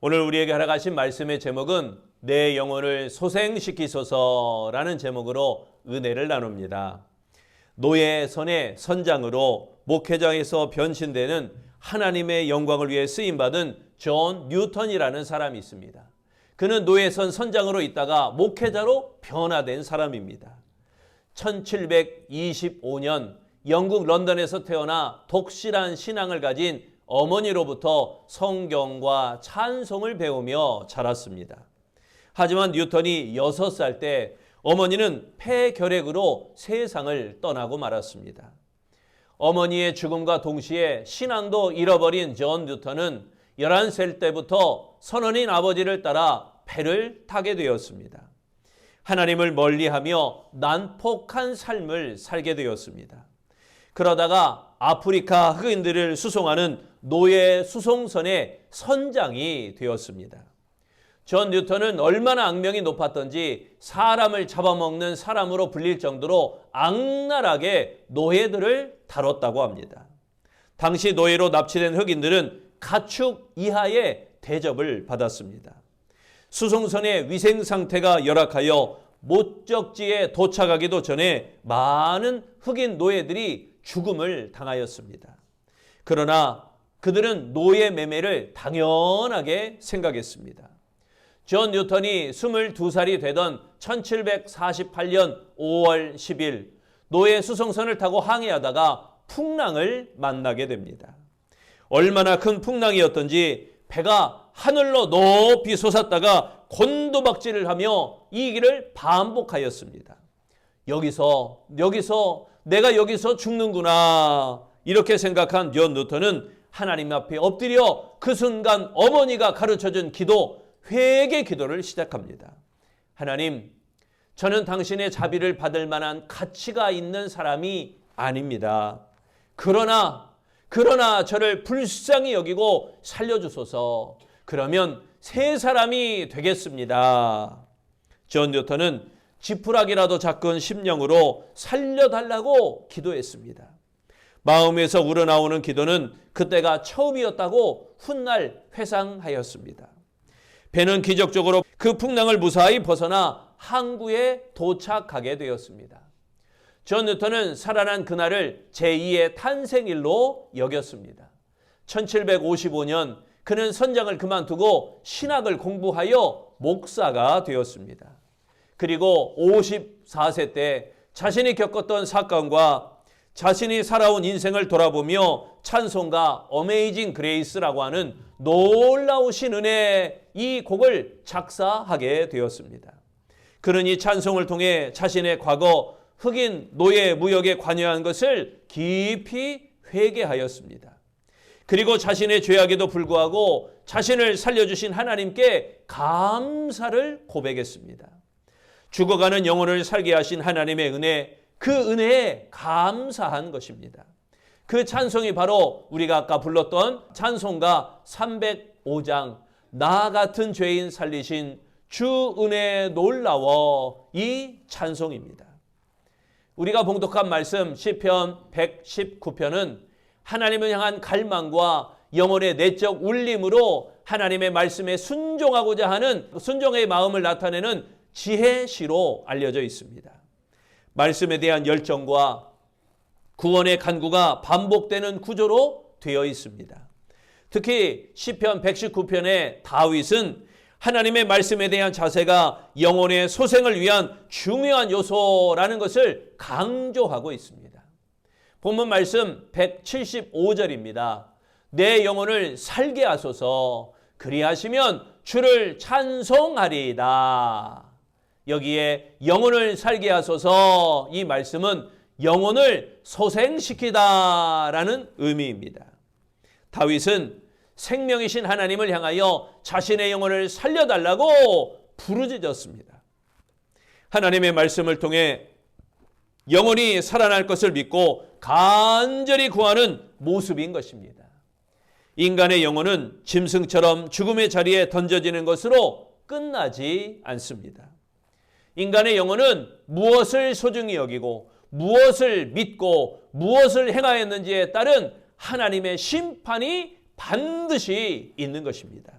오늘 우리에게 허락하신 말씀의 제목은 내 영혼을 소생시키소서라는 제목으로 은혜를 나눕니다. 노예 선의 선장으로 목회장에서 변신되는 하나님의 영광을 위해 쓰임받은 존 뉴턴이라는 사람이 있습니다. 그는 노예선 선장으로 있다가 목회자로 변화된 사람입니다. 1725년 영국 런던에서 태어나 독실한 신앙을 가진 어머니로부터 성경과 찬송을 배우며 자랐습니다. 하지만 뉴턴이 6살 때 어머니는 폐결핵으로 세상을 떠나고 말았습니다. 어머니의 죽음과 동시에 신앙도 잃어버린 존 뉴턴은 11살 때부터 선원인 아버지를 따라 배를 타게 되었습니다. 하나님을 멀리하며 난폭한 삶을 살게 되었습니다. 그러다가 아프리카 흑인들을 수송하는 노예 수송선의 선장이 되었습니다. 존 뉴턴은 얼마나 악명이 높았던지 사람을 잡아먹는 사람으로 불릴 정도로 악랄하게 노예들을 다뤘다고 합니다. 당시 노예로 납치된 흑인들은 가축 이하의 대접을 받았습니다. 수송선의 위생 상태가 열악하여 목적지에 도착하기도 전에 많은 흑인 노예들이 죽음을 당하였습니다. 그러나 그들은 노예 매매를 당연하게 생각했습니다. 존 뉴턴이 22살이 되던 1748년 5월 10일 노예 수송선을 타고 항해하다가 풍랑을 만나게 됩니다. 얼마나 큰 풍랑이었던지 배가 하늘로 높이 솟았다가 곤두박질을 하며 이 길을 반복하였습니다. 여기서 내가 여기서 죽는구나 이렇게 생각한 존 뉴턴은 하나님 앞에 엎드려 그 순간 어머니가 가르쳐준 기도, 회개 기도를 시작합니다. 하나님, 저는 당신의 자비를 받을 만한 가치가 있는 사람이 아닙니다. 그러나 저를 불쌍히 여기고 살려주소서. 그러면 새 사람이 되겠습니다. 존 뉴턴은 지푸라기라도 작은 심령으로 살려달라고 기도했습니다. 마음에서 우러나오는 기도는 그때가 처음이었다고 훗날 회상하였습니다. 배는 기적적으로 그 풍랑을 무사히 벗어나 항구에 도착하게 되었습니다. 존 뉴턴은 살아난 그날을 제2의 탄생일로 여겼습니다. 1755년 그는 선장을 그만두고 신학을 공부하여 목사가 되었습니다. 그리고 54세 때 자신이 겪었던 사건과 자신이 살아온 인생을 돌아보며 찬송가 어메이징 그레이스라고 하는 놀라우신 은혜 이 곡을 작사하게 되었습니다. 그는 이 찬송을 통해 자신의 과거 흑인 노예 무역에 관여한 것을 깊이 회개하였습니다. 그리고 자신의 죄악에도 불구하고 자신을 살려주신 하나님께 감사를 고백했습니다. 죽어가는 영혼을 살게 하신 하나님의 은혜, 그 은혜에 감사한 것입니다. 그 찬송이 바로 우리가 아까 불렀던 찬송가 305장 나 같은 죄인 살리신 주 은혜 놀라워 이 찬송입니다. 우리가 봉독한 말씀 시편 119편은 하나님을 향한 갈망과 영혼의 내적 울림으로 하나님의 말씀에 순종하고자 하는 순종의 마음을 나타내는 지혜시로 알려져 있습니다. 말씀에 대한 열정과 구원의 간구가 반복되는 구조로 되어 있습니다. 특히 시편 119편의 다윗은 하나님의 말씀에 대한 자세가 영혼의 소생을 위한 중요한 요소라는 것을 강조하고 있습니다. 본문 말씀 175절입니다. 내 영혼을 살게 하소서 그리하시면 주를 찬송하리이다. 여기에 영혼을 살게 하소서 이 말씀은 영혼을 소생시키다라는 의미입니다. 다윗은 생명이신 하나님을 향하여 자신의 영혼을 살려달라고 부르짖었습니다. 하나님의 말씀을 통해 영혼이 살아날 것을 믿고 간절히 구하는 모습인 것입니다. 인간의 영혼은 짐승처럼 죽음의 자리에 던져지는 것으로 끝나지 않습니다. 인간의 영혼은 무엇을 소중히 여기고 무엇을 믿고 무엇을 행하였는지에 따른 하나님의 심판이 반드시 있는 것입니다.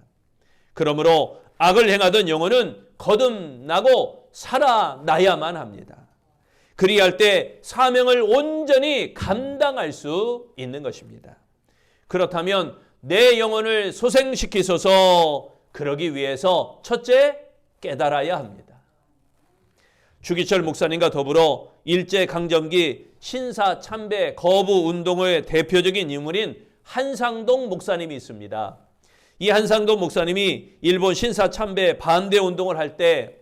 그러므로 악을 행하던 영혼은 거듭나고 살아나야만 합니다. 그리할 때 사명을 온전히 감당할 수 있는 것입니다. 그렇다면 내 영혼을 소생시키소서. 그러기 위해서 첫째, 깨달아야 합니다. 주기철 목사님과 더불어 일제강점기 신사참배 거부 운동의 대표적인 인물인 한상동 목사님이 있습니다. 이 한상동 목사님이 일본 신사참배 반대 운동을 할 때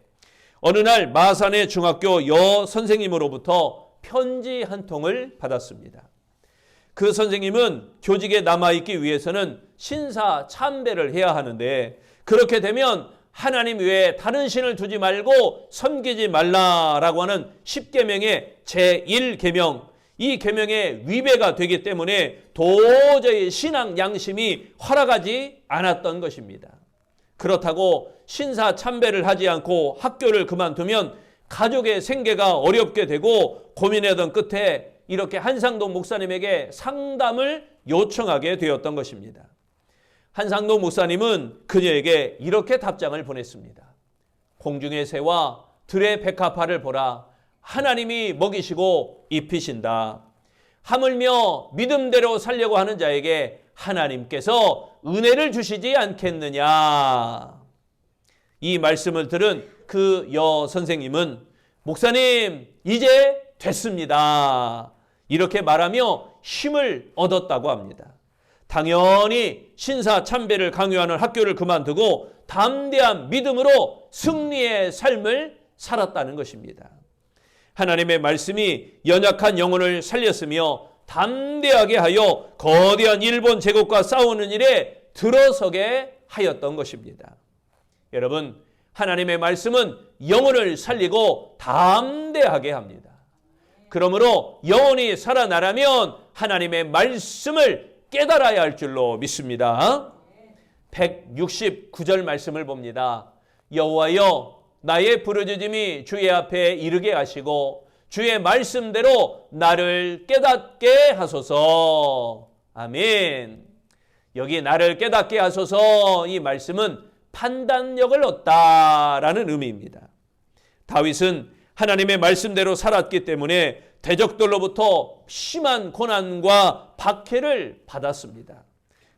어느 날 마산의 중학교 여 선생님으로부터 편지 한 통을 받았습니다. 그 선생님은 교직에 남아있기 위해서는 신사 참배를 해야 하는데 그렇게 되면 하나님 외에 다른 신을 두지 말고 섬기지 말라라고 하는 10계명의 제1계명, 이 계명에 위배가 되기 때문에 도저히 신앙 양심이 허락하지 않았던 것입니다. 그렇다고 신사 참배를 하지 않고 학교를 그만두면 가족의 생계가 어렵게 되고 고민하던 끝에 이렇게 한상동 목사님에게 상담을 요청하게 되었던 것입니다. 한상동 목사님은 그녀에게 이렇게 답장을 보냈습니다. 공중의 새와 들의 백합화를 보라. 하나님이 먹이시고 입히신다. 하물며 믿음대로 살려고 하는 자에게 하나님께서 은혜를 주시지 않겠느냐. 이 말씀을 들은 그 여 선생님은 목사님 이제 됐습니다. 이렇게 말하며 힘을 얻었다고 합니다. 당연히 신사 참배를 강요하는 학교를 그만두고 담대한 믿음으로 승리의 삶을 살았다는 것입니다. 하나님의 말씀이 연약한 영혼을 살렸으며 담대하게 하여 거대한 일본 제국과 싸우는 일에 들어서게 하였던 것입니다. 여러분, 하나님의 말씀은 영혼을 살리고 담대하게 합니다. 그러므로 영혼이 살아나려면 하나님의 말씀을 깨달아야 할 줄로 믿습니다. 169절 말씀을 봅니다. 여호와여, 나의 부르짖음이 주의 앞에 이르게 하시고 주의 말씀대로 나를 깨닫게 하소서. 아멘. 여기 나를 깨닫게 하소서, 이 말씀은 판단력을 얻다라는 의미입니다. 다윗은 하나님의 말씀대로 살았기 때문에 대적들로부터 심한 고난과 박해를 받았습니다.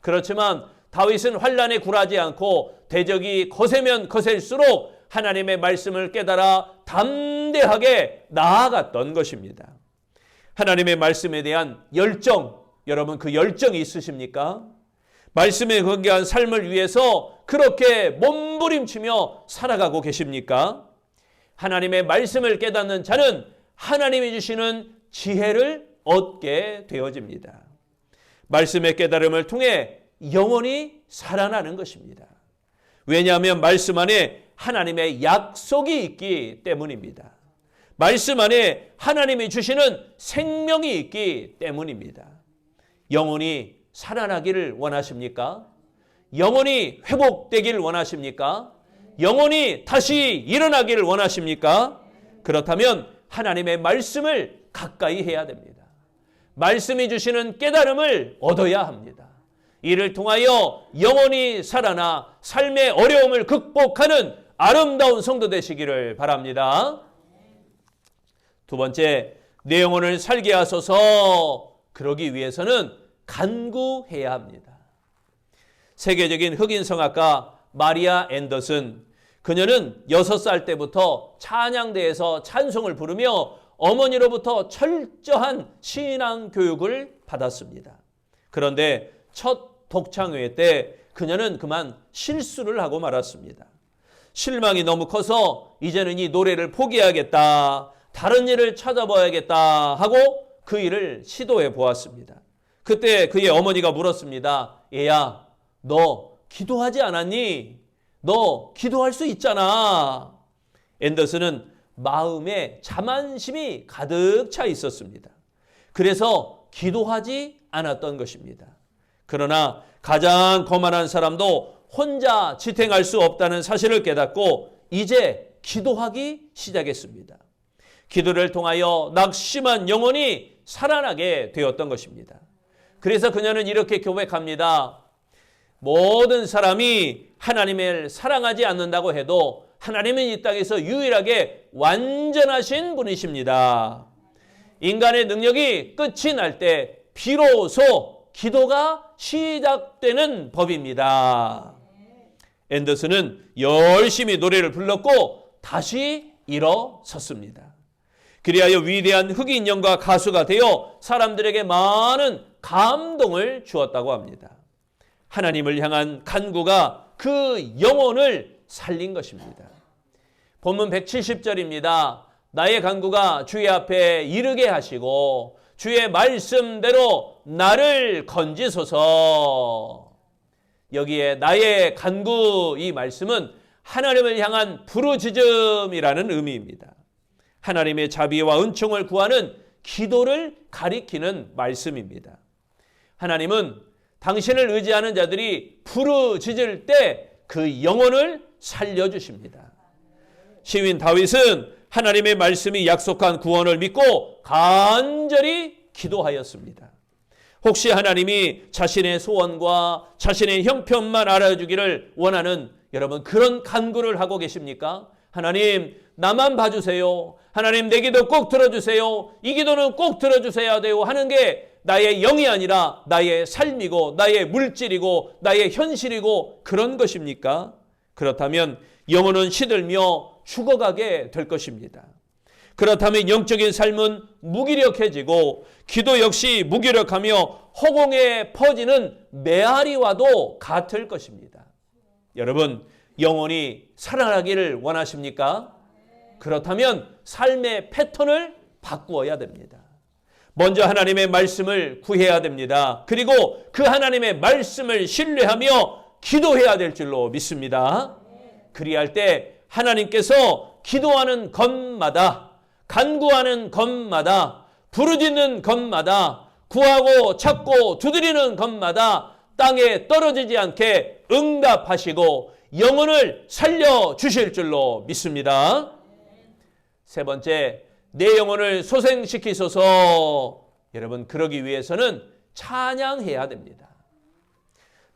그렇지만 다윗은 환난에 굴하지 않고 대적이 거세면 거셀수록 하나님의 말씀을 깨달아 담대하게 나아갔던 것입니다. 하나님의 말씀에 대한 열정, 여러분 그 열정이 있으십니까? 말씀에 건강한 삶을 위해서 그렇게 몸부림치며 살아가고 계십니까? 하나님의 말씀을 깨닫는 자는 하나님이 주시는 지혜를 얻게 되어집니다. 말씀의 깨달음을 통해 영혼이 살아나는 것입니다. 왜냐하면 말씀 안에 하나님의 약속이 있기 때문입니다. 말씀 안에 하나님이 주시는 생명이 있기 때문입니다. 영혼이 살아나기를 원하십니까? 영혼이 회복되기를 원하십니까? 영혼이 다시 일어나기를 원하십니까? 그렇다면 하나님의 말씀을 가까이 해야 됩니다. 말씀이 주시는 깨달음을 얻어야 합니다. 이를 통하여 영혼이 살아나 삶의 어려움을 극복하는 아름다운 성도 되시기를 바랍니다. 두 번째, 내 영혼을 살게 하소서. 그러기 위해서는 간구해야 합니다. 세계적인 흑인 성악가 마리아 앤더슨, 그녀는 6살 때부터 찬양대에서 찬송을 부르며 어머니로부터 철저한 신앙 교육을 받았습니다. 그런데 첫 독창회 때 그녀는 그만 실수를 하고 말았습니다. 실망이 너무 커서 이제는 이 노래를 포기해야겠다, 다른 일을 찾아봐야겠다 하고 그 일을 시도해 보았습니다. 그때 그의 어머니가 물었습니다. 얘야, 너 기도하지 않았니? 너 기도할 수 있잖아. 앤더슨은 마음에 자만심이 가득 차 있었습니다. 그래서 기도하지 않았던 것입니다. 그러나 가장 거만한 사람도 혼자 지탱할 수 없다는 사실을 깨닫고 이제 기도하기 시작했습니다. 기도를 통하여 낙심한 영혼이 살아나게 되었던 것입니다. 그래서 그녀는 이렇게 고백합니다. 모든 사람이 하나님을 사랑하지 않는다고 해도 하나님은 이 땅에서 유일하게 완전하신 분이십니다. 인간의 능력이 끝이 날 때 비로소 기도가 시작되는 법입니다. 앤더슨은 열심히 노래를 불렀고 다시 일어섰습니다. 그리하여 위대한 흑인 영가 가수가 되어 사람들에게 많은 감동을 주었다고 합니다. 하나님을 향한 간구가 그 영혼을 살린 것입니다. 본문 170절입니다. 나의 간구가 주의 앞에 이르게 하시고 주의 말씀대로 나를 건지소서. 여기에 나의 간구, 이 말씀은 하나님을 향한 부르짖음이라는 의미입니다. 하나님의 자비와 은총을 구하는 기도를 가리키는 말씀입니다. 하나님은 당신을 의지하는 자들이 부르짖을 때 그 영혼을 살려주십니다. 시인 다윗은 하나님의 말씀이 약속한 구원을 믿고 간절히 기도하였습니다. 혹시 하나님이 자신의 소원과 자신의 형편만 알아주기를 원하는 여러분, 그런 간구를 하고 계십니까? 하나님, 나만 봐주세요. 하나님, 내 기도 꼭 들어주세요. 이 기도는 꼭 들어주셔야 돼요 하는 게 나의 영이 아니라 나의 삶이고 나의 물질이고 나의 현실이고 그런 것입니까? 그렇다면 영혼은 시들며 죽어가게 될 것입니다. 그렇다면 영적인 삶은 무기력해지고 기도 역시 무기력하며 허공에 퍼지는 메아리와도 같을 것입니다. 여러분, 영혼이 살아나기를 원하십니까? 그렇다면 삶의 패턴을 바꾸어야 됩니다. 먼저 하나님의 말씀을 구해야 됩니다. 그리고 그 하나님의 말씀을 신뢰하며 기도해야 될 줄로 믿습니다. 그리할 때 하나님께서 기도하는 것마다, 간구하는 것마다, 부르짖는 것마다, 구하고 찾고 두드리는 것마다 땅에 떨어지지 않게 응답하시고 영혼을 살려주실 줄로 믿습니다. 세 번째, 내 영혼을 소생시키소서. 여러분, 그러기 위해서는 찬양해야 됩니다.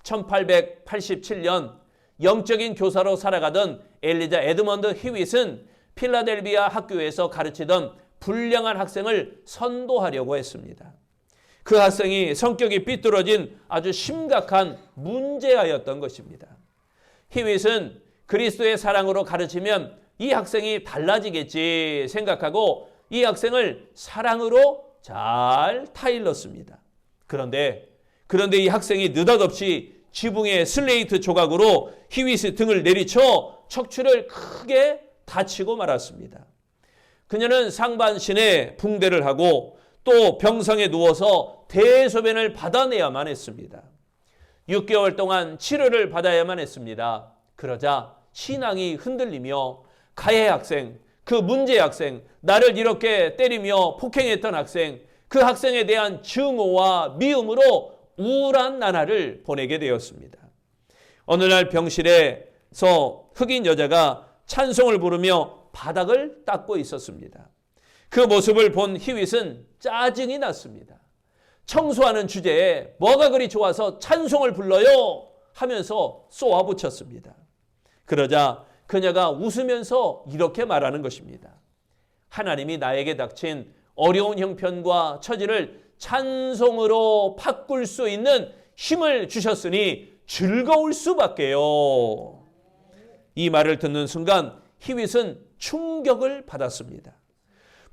1887년 영적인 교사로 살아가던 엘리자 에드먼드 히윗은 필라델비아 학교에서 가르치던 불량한 학생을 선도하려고 했습니다. 그 학생이 성격이 삐뚤어진 아주 심각한 문제아였던 것입니다. 히윗은 그리스도의 사랑으로 가르치면 이 학생이 달라지겠지 생각하고 이 학생을 사랑으로 잘 타일렀습니다. 그런데 이 학생이 느닷없이 지붕의 슬레이트 조각으로 히윗의 등을 내리쳐 척추를 크게 다치고 말았습니다. 그녀는 상반신에 붕대를 하고 또 병상에 누워서 대소변을 받아내야만 했습니다. 6개월 동안 치료를 받아야만 했습니다. 그러자 신앙이 흔들리며 가해 학생, 그 문제 학생, 나를 이렇게 때리며 폭행했던 학생, 그 학생에 대한 증오와 미움으로 우울한 나날을 보내게 되었습니다. 어느 날 병실에서 흑인 여자가 찬송을 부르며 바닥을 닦고 있었습니다. 그 모습을 본 히윗은 짜증이 났습니다. 청소하는 주제에 뭐가 그리 좋아서 찬송을 불러요? 하면서 쏘아붙였습니다. 그러자 그녀가 웃으면서 이렇게 말하는 것입니다. 하나님이 나에게 닥친 어려운 형편과 처지를 찬송으로 바꿀 수 있는 힘을 주셨으니 즐거울 수밖에요. 이 말을 듣는 순간 히윗은 충격을 받았습니다.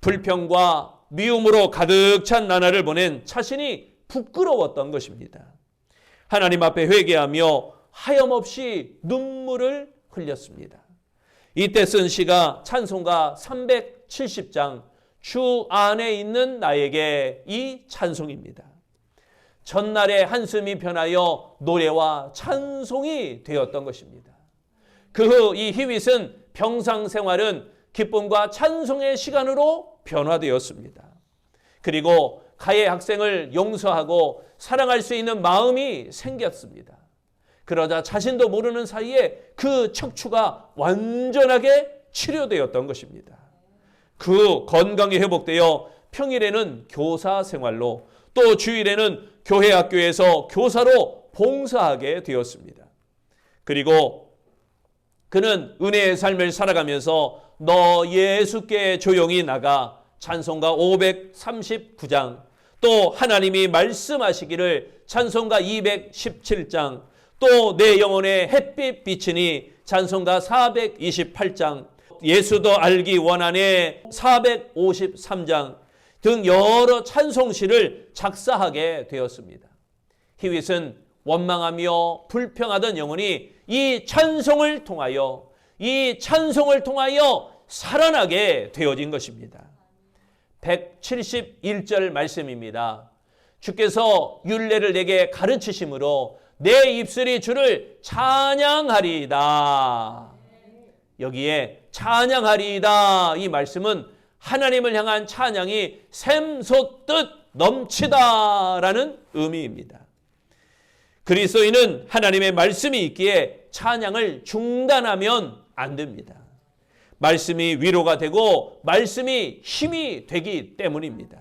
불평과 미움으로 가득 찬 나날을 보낸 자신이 부끄러웠던 것입니다. 하나님 앞에 회개하며 하염없이 눈물을 흘렸습니다. 이때 쓴 시가 찬송가 370장 주 안에 있는 나에게 이 찬송입니다. 전날의 한숨이 변하여 노래와 찬송이 되었던 것입니다. 그 후 이 히윗은 병상 생활은 기쁨과 찬송의 시간으로 변화되었습니다. 그리고 가해 학생을 용서하고 사랑할 수 있는 마음이 생겼습니다. 그러자 자신도 모르는 사이에 그 척추가 완전하게 치료되었던 것입니다. 그 건강이 회복되어 평일에는 교사 생활로 또 주일에는 교회 학교에서 교사로 봉사하게 되었습니다. 그리고 그는 은혜의 삶을 살아가면서 너 예수께 조용히 나가 찬송가 539장, 또 하나님이 말씀하시기를 찬송가 217장, 또 내 영혼의 햇빛 비치니 찬송가 428장, 예수도 알기 원하네 453장 등 여러 찬송시를 작사하게 되었습니다. 히윗은 원망하며 불평하던 영혼이 이 찬송을 통하여 살아나게 되어진 것입니다. 171절 말씀입니다. 주께서 율례를 내게 가르치심으로 내 입술이 주를 찬양하리이다. 여기에 찬양하리이다 이 말씀은 하나님을 향한 찬양이 샘솟듯 넘치다라는 의미입니다. 그리스도인은 하나님의 말씀이 있기에 찬양을 중단하면 안 됩니다. 말씀이 위로가 되고 말씀이 힘이 되기 때문입니다.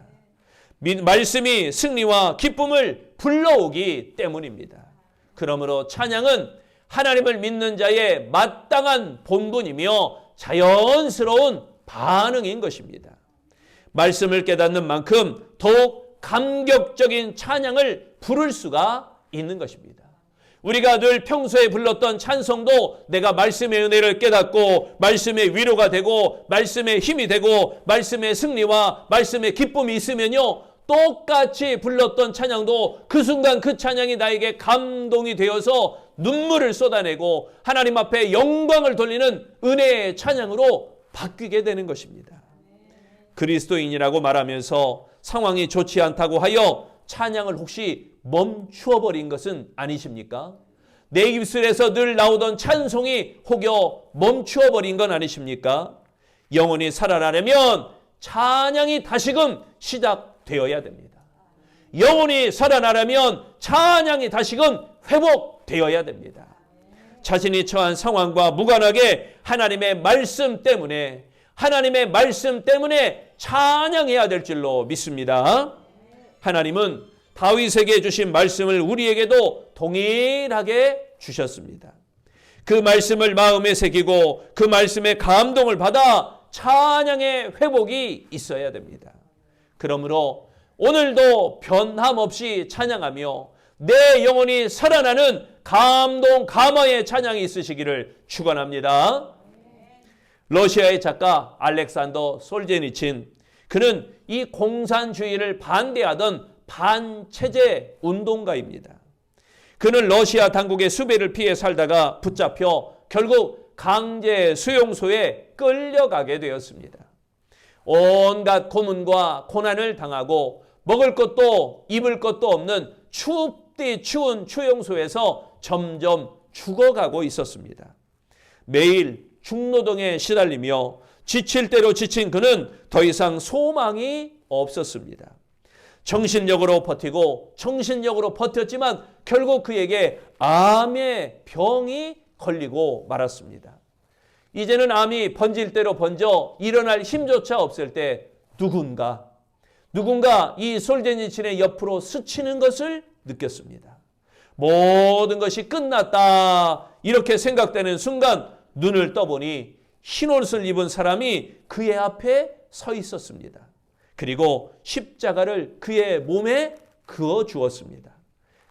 말씀이 승리와 기쁨을 불러오기 때문입니다. 그러므로 찬양은 하나님을 믿는 자의 마땅한 본분이며 자연스러운 반응인 것입니다. 말씀을 깨닫는 만큼 더욱 감격적인 찬양을 부를 수가 있는 것입니다. 우리가 늘 평소에 불렀던 찬송도 내가 말씀의 은혜를 깨닫고 말씀의 위로가 되고 말씀의 힘이 되고 말씀의 승리와 말씀의 기쁨이 있으면요, 똑같이 불렀던 찬양도 그 순간 그 찬양이 나에게 감동이 되어서 눈물을 쏟아내고 하나님 앞에 영광을 돌리는 은혜의 찬양으로 바뀌게 되는 것입니다. 그리스도인이라고 말하면서 상황이 좋지 않다고 하여 찬양을 혹시 멈추어 버린 것은 아니십니까? 내 입술에서 늘 나오던 찬송이 혹여 멈추어 버린 건 아니십니까? 영혼이 살아나려면 찬양이 다시금 시작되어야 됩니다. 영혼이 살아나려면 찬양이 다시금 회복되어야 됩니다. 자신이 처한 상황과 무관하게 하나님의 말씀 때문에 찬양해야 될 줄로 믿습니다. 하나님은 다윗에게 주신 말씀을 우리에게도 동일하게 주셨습니다. 그 말씀을 마음에 새기고 그 말씀에 감동을 받아 찬양의 회복이 있어야 됩니다. 그러므로 오늘도 변함없이 찬양하며 내 영혼이 살아나는 감동 감화의 찬양이 있으시기를 축원합니다. 러시아의 작가 알렉산더 솔제니친, 그는 이 공산주의를 반대하던 반체제 운동가입니다. 그는 러시아 당국의 수배를 피해 살다가 붙잡혀 결국 강제 수용소에 끌려가게 되었습니다. 온갖 고문과 고난을 당하고 먹을 것도 입을 것도 없는 춥디 추운 수용소에서 점점 죽어가고 있었습니다. 매일 중노동에 시달리며 지칠 대로 지친 그는 더 이상 소망이 없었습니다. 정신력으로 버텼지만 결국 그에게 암의 병이 걸리고 말았습니다. 이제는 암이 번질 대로 번져 일어날 힘조차 없을 때 누군가 이 솔제니친의 옆으로 스치는 것을 느꼈습니다. 모든 것이 끝났다 이렇게 생각되는 순간 눈을 떠보니 흰옷을 입은 사람이 그의 앞에 서 있었습니다. 그리고 십자가를 그의 몸에 그어 주었습니다.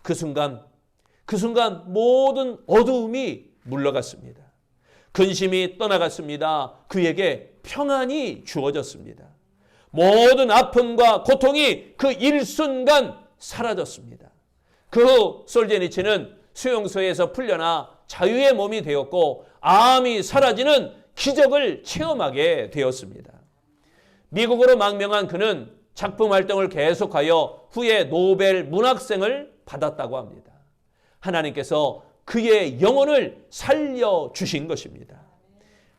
그 순간 모든 어두움이 물러갔습니다. 근심이 떠나갔습니다. 그에게 평안이 주어졌습니다. 모든 아픔과 고통이 그 일순간 사라졌습니다. 그 후 솔제니친은 수용소에서 풀려나 자유의 몸이 되었고 암이 사라지는 기적을 체험하게 되었습니다. 미국으로 망명한 그는 작품 활동을 계속하여 후에 노벨 문학상을 받았다고 합니다. 하나님께서 그의 영혼을 살려주신 것입니다.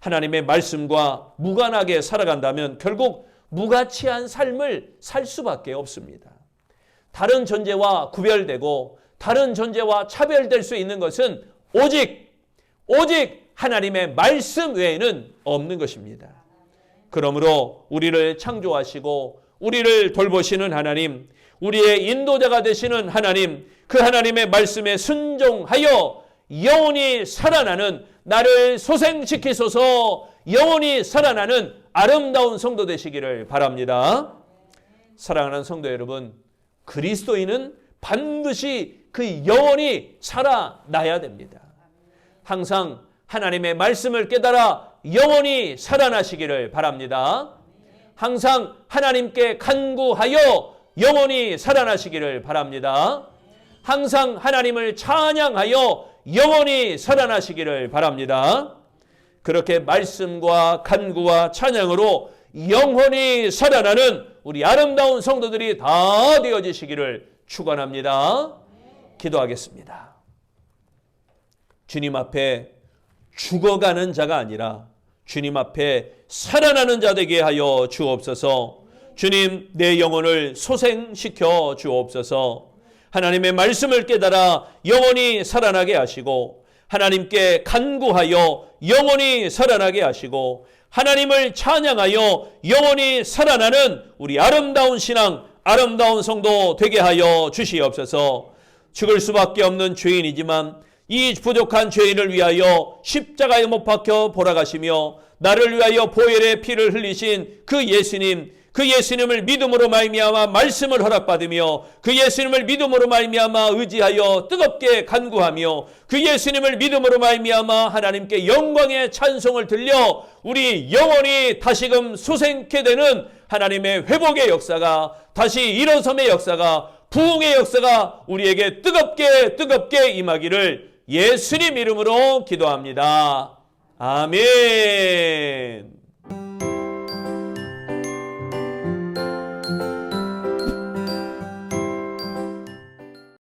하나님의 말씀과 무관하게 살아간다면 결국 무가치한 삶을 살 수밖에 없습니다. 다른 존재와 구별되고 다른 존재와 차별될 수 있는 것은 오직 하나님의 말씀 외에는 없는 것입니다. 그러므로 우리를 창조하시고 우리를 돌보시는 하나님, 우리의 인도자가 되시는 하나님, 그 하나님의 말씀에 순종하여 영원히 살아나는, 나를 소생시키소서 영원히 살아나는 아름다운 성도 되시기를 바랍니다. 사랑하는 성도 여러분, 그리스도인은 반드시 그 영원히 살아나야 됩니다. 항상 하나님의 말씀을 깨달아 영원히 살아나시기를 바랍니다. 항상 하나님께 간구하여 영원히 살아나시기를 바랍니다. 항상 하나님을 찬양하여 영원히 살아나시기를 바랍니다. 그렇게 말씀과 간구와 찬양으로 영원히 살아나는 우리 아름다운 성도들이 다 되어지시기를 축원합니다. 기도하겠습니다. 주님 앞에 죽어가는 자가 아니라 주님 앞에 살아나는 자 되게 하여 주옵소서. 주님, 내 영혼을 소생시켜 주옵소서. 하나님의 말씀을 깨달아 영원히 살아나게 하시고, 하나님께 간구하여 영원히 살아나게 하시고, 하나님을 찬양하여 영원히 살아나는 우리 아름다운 신앙, 아름다운 성도 되게 하여 주시옵소서. 죽을 수밖에 없는 죄인이지만 이 부족한 죄인을 위하여 십자가에 못 박혀 돌아가시며 나를 위하여 보혈의 피를 흘리신 그 예수님, 그 예수님을 믿음으로 말미암아 말씀을 허락받으며 그 예수님을 믿음으로 말미암아 의지하여 뜨겁게 간구하며 그 예수님을 믿음으로 말미암아 하나님께 영광의 찬송을 들려 우리 영원히 다시금 소생케 되는 하나님의 회복의 역사가, 다시 일어섬의 역사가, 부흥의 역사가 우리에게 뜨겁게 임하기를 예수님 이름으로 기도합니다. 아멘.